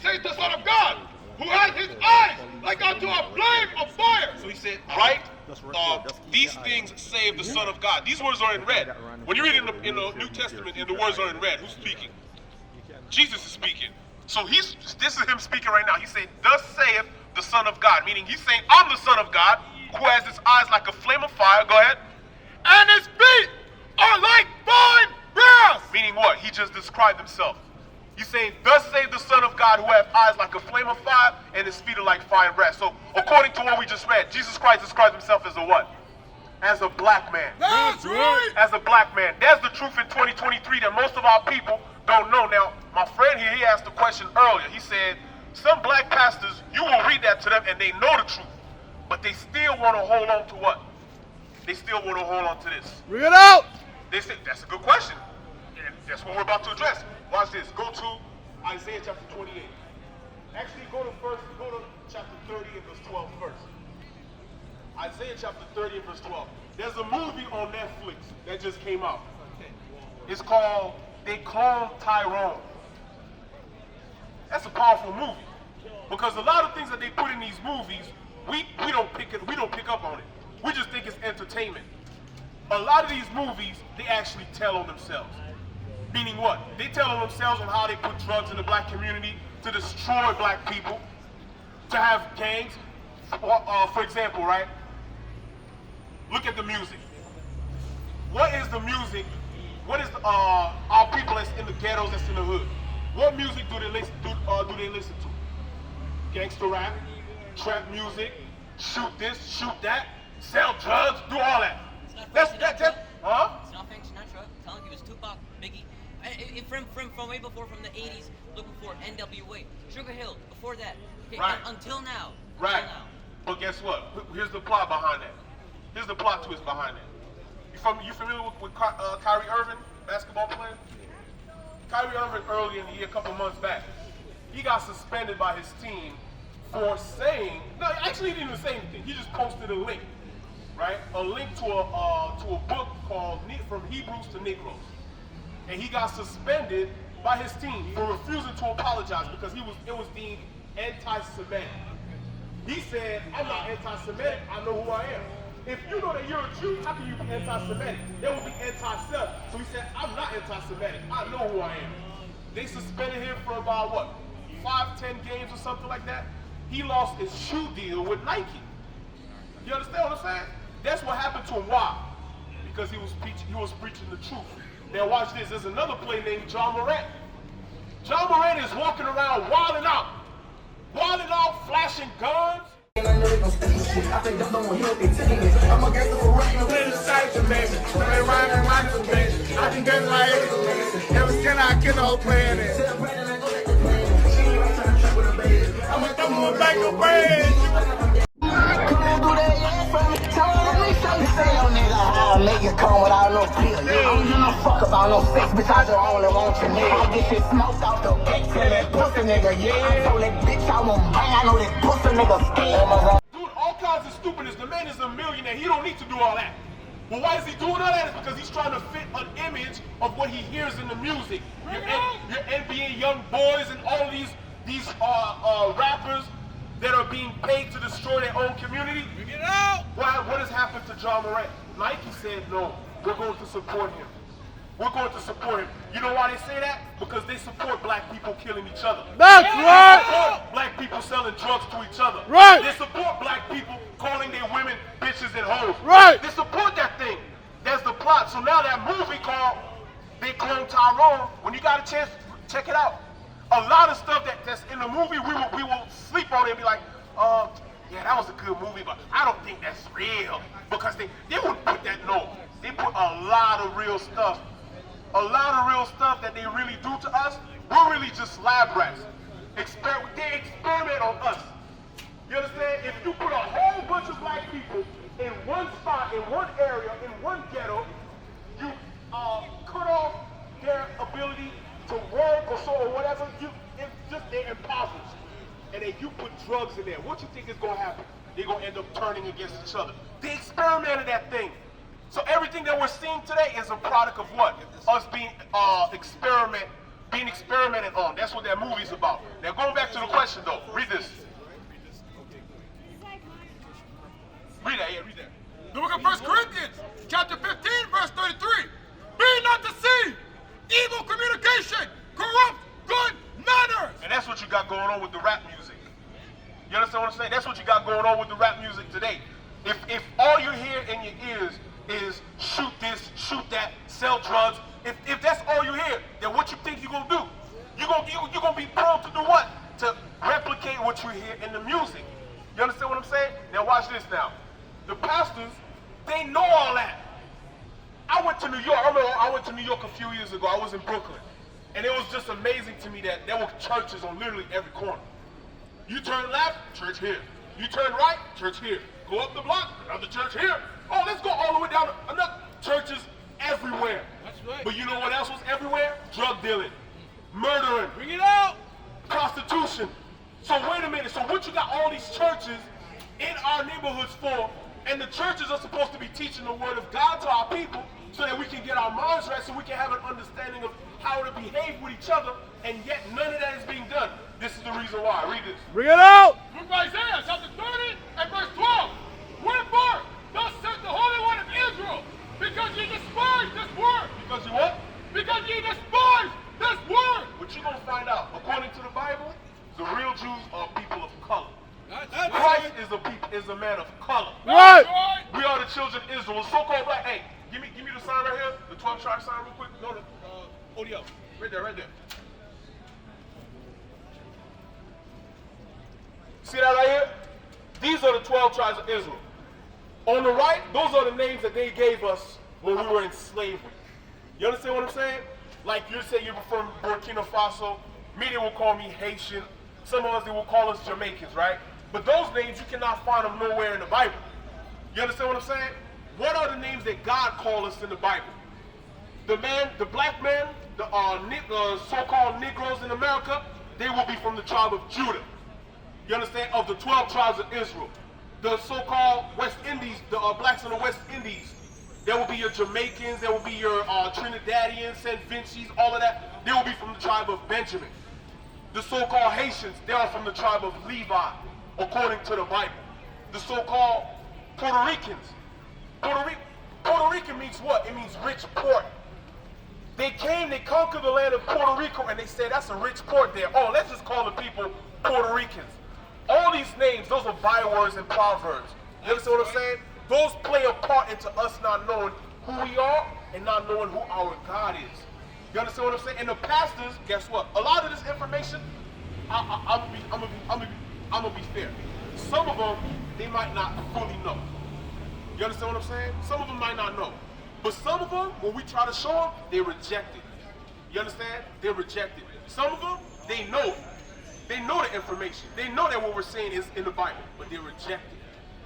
says the Son of God, who has his eyes like unto a flame of fire. So he said, right? These things save the Son of God. These words are in red. When you read it in the New Testament and the words are in red, who's speaking? Jesus is speaking. So this is him speaking right now. He said, thus saith the Son of God, meaning he's saying, I'm the Son of God, who has his eyes like a flame of fire. Go ahead. And his feet are like fine brass. Meaning what? He just described himself. He's saying, thus saith the Son of God, who has eyes like a flame of fire, and his feet are like fine brass. So according to what we just read, Jesus Christ describes himself as a what? As a black man. That's right. As a black man. That's the truth in 2023 that most of our people don't know. Now, my friend here, he asked a question earlier. He said, some black pastors, you will read that to them and they know the truth, but they still want to hold on to what? They still want to hold on to this. Bring it out. They said, that's a good question. And that's what we're about to address. Watch this. Go to Isaiah chapter 28. Actually, go to chapter 30 and verse 12 first. Isaiah chapter 30 and verse 12. There's a movie on Netflix that just came out. It's called They Clone Tyrone. That's a powerful movie. Because a lot of things that they put in these movies, we don't pick up on it. We just think it's entertainment. A lot of these movies, they actually tell on themselves. Meaning what? They tell on themselves on how they put drugs in the black community to destroy black people, to have gangs. For example, right? Look at the music. What is the music? What is our people that's in the ghettos, that's in the hood? What music do they listen to? Gangster rap, trap music, shoot this, shoot that, sell drugs, do all that. Huh? It's not Frank Sinatra. I'm telling you, it's Tupac, Biggie. From way before, from the 80s, look before NWA, Sugar Hill, before that. Okay, right. Until now. Right. Until now. But guess what? Here's the plot behind that. Here's the plot twist behind that. You familiar with Kyrie Irving, basketball player? Kyrie Irving early in the year, a couple months back, he got suspended by his team for saying, no, actually he didn't even say anything. He just posted a link, right? A link to a book called From Hebrews to Negroes. And he got suspended by his team for refusing to apologize because it was deemed anti-Semitic. He said, I'm not anti-Semitic, I know who I am. If you know that you're a Jew, how can you be anti-Semitic? That would be anti-Semitic. So he said, I'm not anti-Semitic, I know who I am. They suspended him for about what, 5-10 games or something like that? He lost his shoe deal with Nike. You understand what I'm saying? That's what happened to him. Why? Because he was preaching the truth. Now watch this. There's another player named John Morant. John Morant is walking around wilding out, flashing guns. I'm a gangster for running away the side to me. They rhyming for me. I can get like ever since I get no plan it. I'm gonna throw my back away. Make it come without no fear. I don't give no fuck about no sex, bitch. I just only want your nigga. I get shit smoked off the back, tell that pussy nigga, yeah. I told that bitch I won't bang. I know that pussy nigga scared. Dude, all kinds of stupidness. The man is a millionaire. He don't need to do all that. Well, why is he doing all that? It's because he's trying to fit an image of what he hears in the music. Your NBA young boys and all these rappers that are being paid to destroy their own community. Bring it out. What has happened to John Morant? Nike said, no, we're going to support him. We're going to support him. You know why they say that? Because they support black people killing each other. That's They right. support black people selling drugs to each other. Right. They support black people calling their women bitches and hoes. Right. They support that thing. That's the plot. So now that movie called They Clone Tyrone, when you got a chance, check it out. A lot of stuff that's in the movie, we will sleep on it and be like, yeah, that was a good movie, but I don't think that's real. Because they wouldn't put that, no. They put a lot of real stuff. A lot of real stuff that they really do to us. We're really just lab rats. They experiment on us. You understand? If you put a whole bunch of black people in one spot, in one area, in one ghetto, you cut off their ability to work or so or whatever, they're impoverished. And then you put drugs in there. What you think is going to happen? They're going to end up turning against each other. They experimented that thing. So everything that we're seeing today is a product of what? Us being experiment being experimented on. That's what that movie's about. Now going back to the question though, read this. Read that, yeah, read that. The book of 1 Corinthians, chapter 15, verse 33. Be not deceived. Evil communication corrupts good manners. And that's what you got going on with the rap music. You understand what I'm saying? That's what you got going on with the rap music today. If all you hear in your ears is shoot this, shoot that, sell drugs, if that's all you hear, then what you think you're gonna do? You're gonna be prone to do what? To replicate what you hear in the music. You understand what I'm saying? Now watch this now. The pastors, they know all that. I went to New York. I remember I went to New York a few years ago. I was in Brooklyn. And it was just amazing to me that there were churches on literally every corner. You turn left, church here. You turn right, church here. Go up the block, another church here. Oh, let's go all the way down. Another churches everywhere. That's right. But you know what else was everywhere? Drug dealing, murdering, Bring it out. prostitution. So wait a minute. So what you got all these churches in our neighborhoods for? And the churches are supposed to be teaching the word of God to our people so that we can get our minds right, so we can have an understanding of how to behave with each other, and yet none of that is being done. This is the reason why. Read this. Bring it out. Book of Isaiah, chapter 30 and verse 12. Wherefore, thus says the Holy One of Israel, because ye despise this word. Because you what? Because ye despise this word. What you gonna find out? According to the Bible, the real Jews are people of color. That's Christ is a man of color. right. We are the children of Israel. The so-called black. Hey, give me the sign right here. The 12 tribe sign real quick. No, ODL. Right there, right there. See that right here? These are the 12 tribes of Israel. On the right, those are the names that they gave us when we were in slavery. You understand what I'm saying? Like you say you're from Burkina Faso. Me, they will call me Haitian. Some of us, they will call us Jamaicans, right? But those names, you cannot find them nowhere in the Bible. You understand what I'm saying? What are the names that God called us in the Bible? The black man, the so-called Negroes in America, they will be from the tribe of Judah. You understand? Of the 12 tribes of Israel. The so-called West Indies, the blacks in the West Indies, there will be your Jamaicans, there will be your Trinidadians, St. Vincent's, all of that. They will be from the tribe of Benjamin. The so-called Haitians, they are from the tribe of Levi, according to the Bible. The so-called Puerto Ricans. Puerto Rican means what? It means rich port. They came, they conquered the land of Puerto Rico, and they said, that's a rich port there. Oh, let's just call the people Puerto Ricans. All these names, those are bywords and proverbs. You understand what I'm saying? Those play a part into us not knowing who we are and not knowing who our God is. You understand what I'm saying? And the pastors, guess what? A lot of this information, I'm gonna be fair. Some of them, they might not fully know. You understand what I'm saying? Some of them might not know. But some of them, when we try to show them, they reject it. You understand? They reject it. Some of them, they know it. They know the information. They know that what we're saying is in the Bible, but they reject it.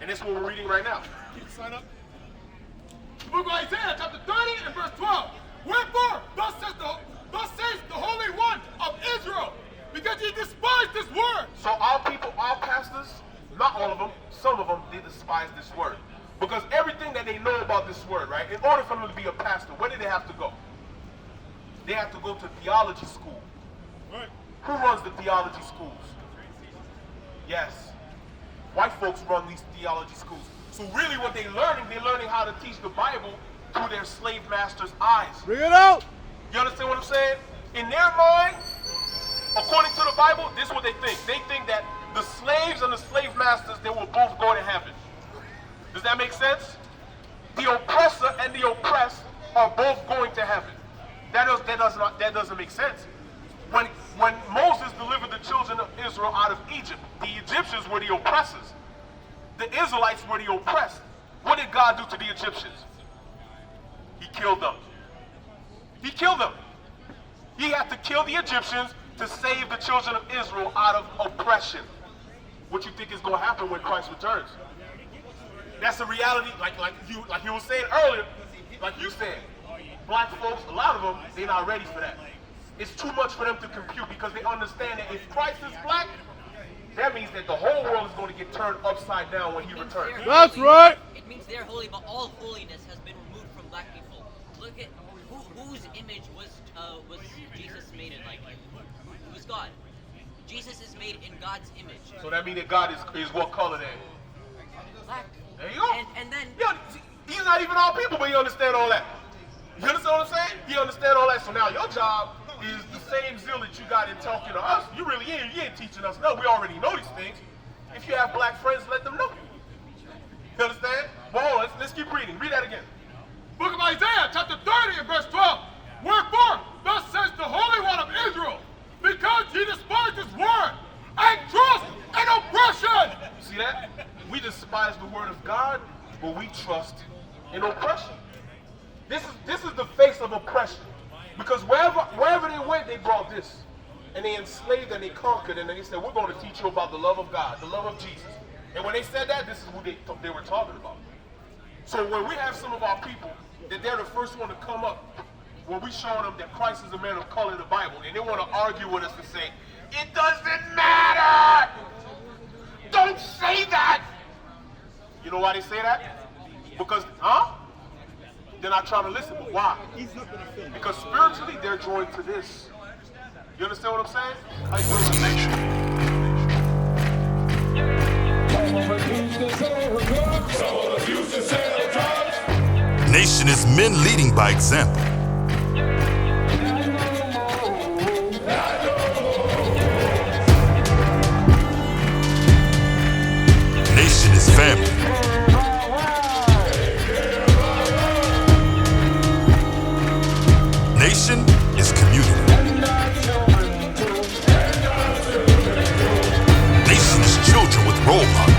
And that's what we're reading right now. Keep the sign up. The book of Isaiah, chapter 30 and verse 12. Wherefore, thus says the Holy One of Israel, because ye despise this word. So our people, our pastors, not all of them, some of them, they despise this word. Because everything that they know about this word, right, in order for them to be a pastor, where do they have to go? They have to go to theology school. Right. Who runs the theology schools? Yes. White folks run these theology schools. So really what they're learning how to teach the Bible through their slave master's eyes. Bring it out. You understand what I'm saying? In their mind, according to the Bible, this is what they think. They think that the slaves and the slave masters, they will both go to heaven. Does that make sense? The oppressor and the oppressed are both going to heaven. That doesn't make sense. When Moses delivered the children of Israel out of Egypt, the Egyptians were the oppressors. The Israelites were the oppressed. What did God do to the Egyptians? He killed them. He killed them. He had to kill the Egyptians to save the children of Israel out of oppression. What you think is going to happen when Christ returns? That's the reality, like you were saying earlier, like you said. Black folks, a lot of them, they're not ready for that. It's too much for them to compute because they understand that if Christ is black, that means that the whole world is going to get turned upside down when he returns. That's right. It means they're holy, but all holiness has been removed from black people. Look at whose image was Jesus made in? Like, it was God. Jesus is made in God's image. So that means that God is what color then? Black. There you go. And then Yeah, he's not even all people, but he understand all that. You understand what I'm saying? He understand all that. So now your job is the same zeal that you got in talking to us. You ain't teaching us. No, we already know these things. If you have black friends, let them know. You understand? Well, hold on, let's keep reading. Read that again. Book of Isaiah, chapter 30 and verse 12. Wherefore, thus says the Holy One of Israel, because he despised his word, and trust in oppression. See that? We despise the word of God, but we trust in oppression. This is the face of oppression. Because wherever they went, they brought this. And they enslaved and they conquered, and then they said, we're going to teach you about the love of God, the love of Jesus. And when they said that, this is who they were talking about. So when we have some of our people, that they're the first one to come up, when we show them that Christ is a man of color in the Bible, and they want to argue with us and say, it doesn't matter! Don't say that! You know why they say that? Because, they're not trying to listen, but why? Because spiritually, they're joined to this. You understand what I'm saying? Nation is men leading by example. Nation is family. Nation is community. Nation is children with role models.